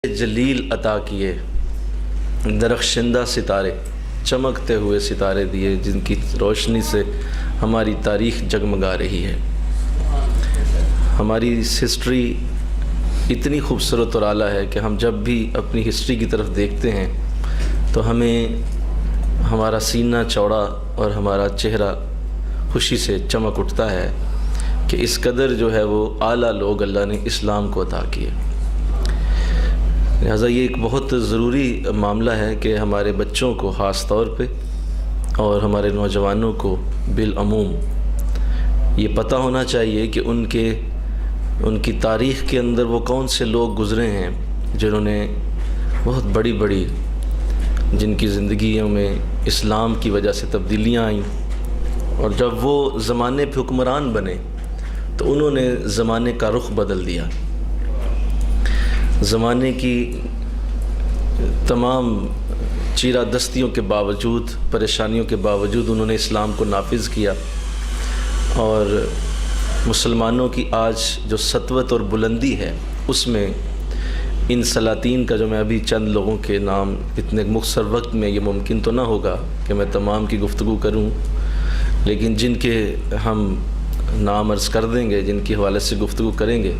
जलील अता किए, दरख्शिंदा सितारे, चमकते हुए सितारे दिए जिनकी रोशनी से हमारी तारीख़ जगमगा रही है। हमारी हिस्ट्री इतनी खूबसूरत और आला है कि हम जब भी अपनी हिस्ट्री की तरफ देखते हैं तो हमें हमारा सीना चौड़ा और हमारा चेहरा खुशी से चमक उठता है कि इस कदर जो है वो आला लोग अल्लाह ने इस्लाम को अता किए। लिहाजा ये एक बहुत ज़रूरी मामला है कि हमारे बच्चों को ख़ास तौर पे और हमारे नौजवानों को बिलअमूम ये पता होना चाहिए कि उनकी तारीख़ के अंदर वो कौन से लोग गुज़रे हैं जिन्होंने बहुत बड़ी बड़ी जिनकी ज़िंदगियों में इस्लाम की वजह से तब्दीलियाँ आईं, और जब वो ज़माने पे हुक्मरान बने तो उन्होंने ज़माने का रुख बदल दिया। ज़माने की तमाम चीरा दस्तियों के बावजूद, परेशानियों के बावजूद उन्होंने इस्लाम को नाफिज़ किया, और मुसलमानों की आज जो सतवत और बुलंदी है उसमें इन सलातीन का, जो मैं अभी चंद लोगों के नाम इतने मुख्तर वक्त में ये मुमकिन तो ना होगा कि मैं तमाम की गुफ्तगू करूं, लेकिन जिनके हम नाम अर्ज़ कर देंगे, जिनकी हवाले से गुफ्तगू करेंगे,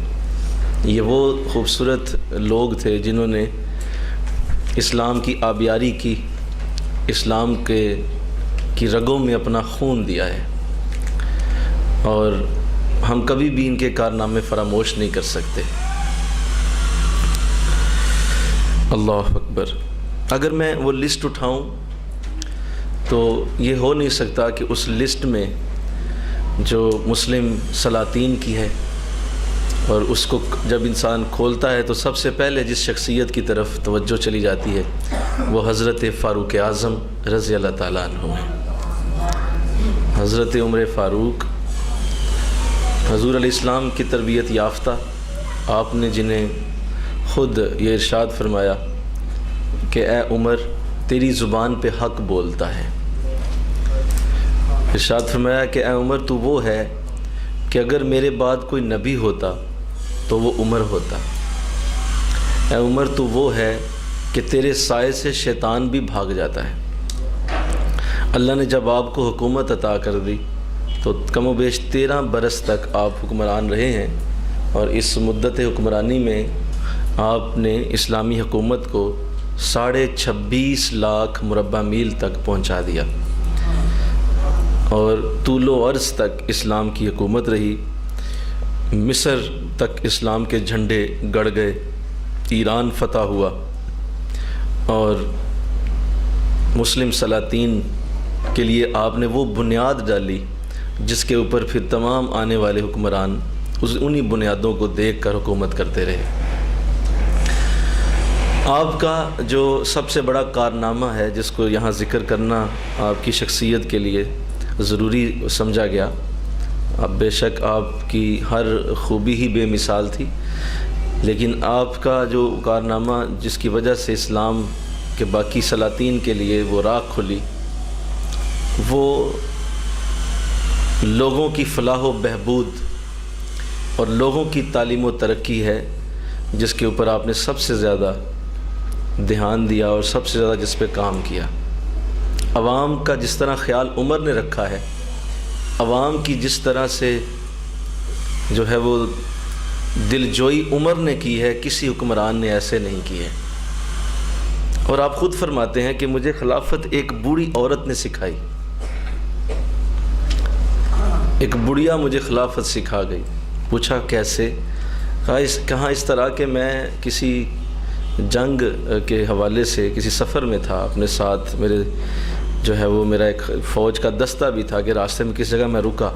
ये वो खूबसूरत लोग थे जिन्होंने इस्लाम की आबियारी की, इस्लाम की रगों में अपना खून दिया है, और हम कभी भी इनके कारनामे फरामोश नहीं कर सकते। अल्लाह अकबर। अगर मैं वो लिस्ट उठाऊं तो ये हो नहीं सकता कि उस लिस्ट में जो मुस्लिम सलातीन की है, और उसको जब इंसान खोलता है तो सबसे पहले जिस शख्सियत की तरफ तवज्जो चली जाती है वो हज़रत फ़ारूक आज़म रज़ी अल्लाह ताला अन्हु हैं। हज़रत उमर फ़ारूक हज़ूर अलैहिस्सलाम की तरबियत याफ्ता, आपने जिन्हें ख़ुद ये इरशाद फरमाया कि ए उमर तेरी ज़ुबान पे हक़ बोलता है। इरशाद फरमाया कि ए उमर तू वो है कि अगर मेरे बाद कोई नबी होता तो वो उमर होता। ए उमर तू वो है कि तेरे साए से शैतान भी भाग जाता है। अल्लाह ने जब आपको हुकूमत अता कर दी तो कम बेश 13 बरस तक आप हुक्मरान रहे हैं, और इस मुद्दत हुक्मरानी में आपने इस्लामी हुकूमत को 26.5 लाख मुरब्बा मील तक पहुंचा दिया, और तूलो अर्ज़ तक इस्लाम की हुकूमत रही। मिस्र तक इस्लाम के झंडे गड़ गए, ईरान फ़तह हुआ, और मुस्लिम सलातीन के लिए आपने वो बुनियाद डाली जिसके ऊपर फिर तमाम आने वाले हुक्मरान उन्हीं बुनियादों को देख कर हुकूमत करते रहे। आपका जो सबसे बड़ा कारनामा है जिसको यहाँ ज़िक्र करना आपकी शख्सियत के लिए ज़रूरी समझा गया, अब बेशक आपकी हर खूबी ही बेमिसाल थी, लेकिन आपका जो कारनामा जिसकी वजह से इस्लाम के बाकी सलातीन के लिए वो राह खुली, वो लोगों की फलाह व बहबूद और लोगों की तालीम व तरक्की है, जिसके ऊपर आपने सबसे ज़्यादा ध्यान दिया और सबसे ज़्यादा जिस पे काम किया। अवाम का जिस तरह ख्याल उमर ने रखा है, अवाम की जिस तरह से जो है वो दिलजोई उमर ने की है, किसी हुक्मरान ने ऐसे नहीं की है। और आप ख़ुद फरमाते हैं कि मुझे खिलाफत एक बूढ़ी औरत ने सिखाई, एक बुढ़िया मुझे खिलाफत सिखा गई। पूछा कैसे? कहा इस तरह के मैं किसी जंग के हवाले से किसी सफ़र में था, अपने साथ मेरे जो है वो मेरा एक फ़ौज का दस्ता भी था, कि रास्ते में किसी जगह मैं रुका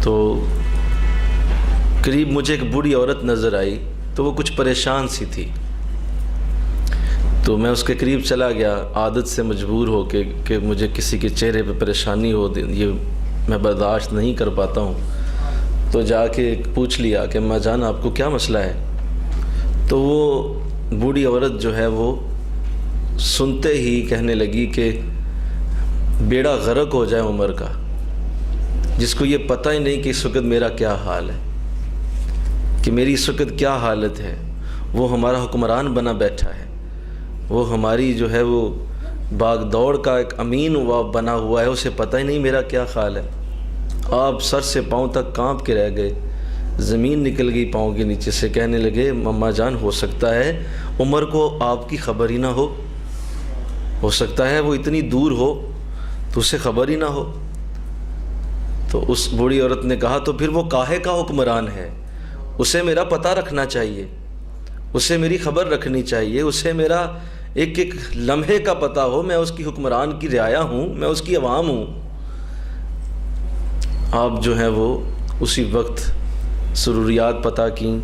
तो करीब मुझे एक बूढ़ी औरत नज़र आई, तो वो कुछ परेशान सी थी, तो मैं उसके करीब चला गया, आदत से मजबूर हो के कि मुझे किसी के चेहरे पे परेशानी हो ये मैं बर्दाश्त नहीं कर पाता हूँ। तो जाके पूछ लिया कि माँ जान आपको क्या मसला है? तो वो बूढ़ी औरत जो है वो सुनते ही कहने लगी कि बेड़ा गर्क हो जाए उमर का, जिसको ये पता ही नहीं कि इस वक्त मेरा क्या हाल है, कि मेरी इस वक्त क्या हालत है। وہ ہمارا حکمران بنا بیٹھا ہے، وہ ہماری جو ہے وہ باغ دوڑ کا ایک امین ہوا بنا ہوا ہے، اسے پتہ ہی نہیں میرا کیا خیال ہے۔ آپ سر سے پاؤں تک کانپ کے رہ گئے، زمین نکل گئی پاؤں کے نیچے سے، کہنے لگے مما جان ہو سکتا ہے عمر کو آپ کی خبر ہی نہ ہو سکتا ہے وہ اتنی دور ہو تو اسے خبر ہی نہ ہو۔ تو اس بوڑھی عورت نے کہا تو پھر وہ کاہے کا حکمران ہے، اسے میرا پتہ رکھنا چاہیے، اسے میری خبر رکھنی چاہیے، اسے میرا ایک ایک لمحے کا پتہ ہو، میں اس کی حکمران کی رعایا ہوں، میں اس کی عوام ہوں۔ آپ جو ہیں وہ اسی وقت ضروریات پتہ کیں،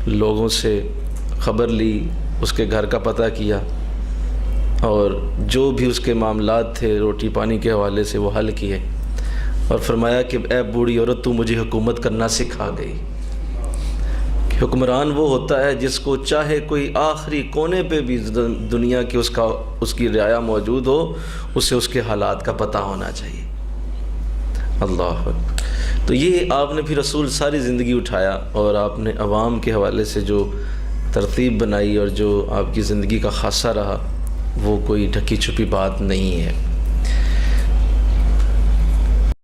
لوگوں سے خبر لی، اس کے گھر کا پتہ کیا، اور جو بھی اس کے معاملات تھے روٹی پانی کے حوالے سے وہ حل کیے، اور فرمایا کہ اے بوڑھی عورت تو مجھے حکومت کرنا سکھا گئی۔ کہ حکمران وہ ہوتا ہے جس کو چاہے کوئی آخری کونے پہ بھی دنیا کی اس کی رعایا موجود ہو، اسے اس کے حالات کا پتہ ہونا چاہیے۔ اللہ اکبر۔ تو یہ آپ نے پھر رسول ساری زندگی اٹھایا، اور آپ نے عوام کے حوالے سے جو ترتیب بنائی اور جو آپ کی زندگی کا خاصہ رہا وہ کوئی ڈھکی چھپی بات نہیں ہے۔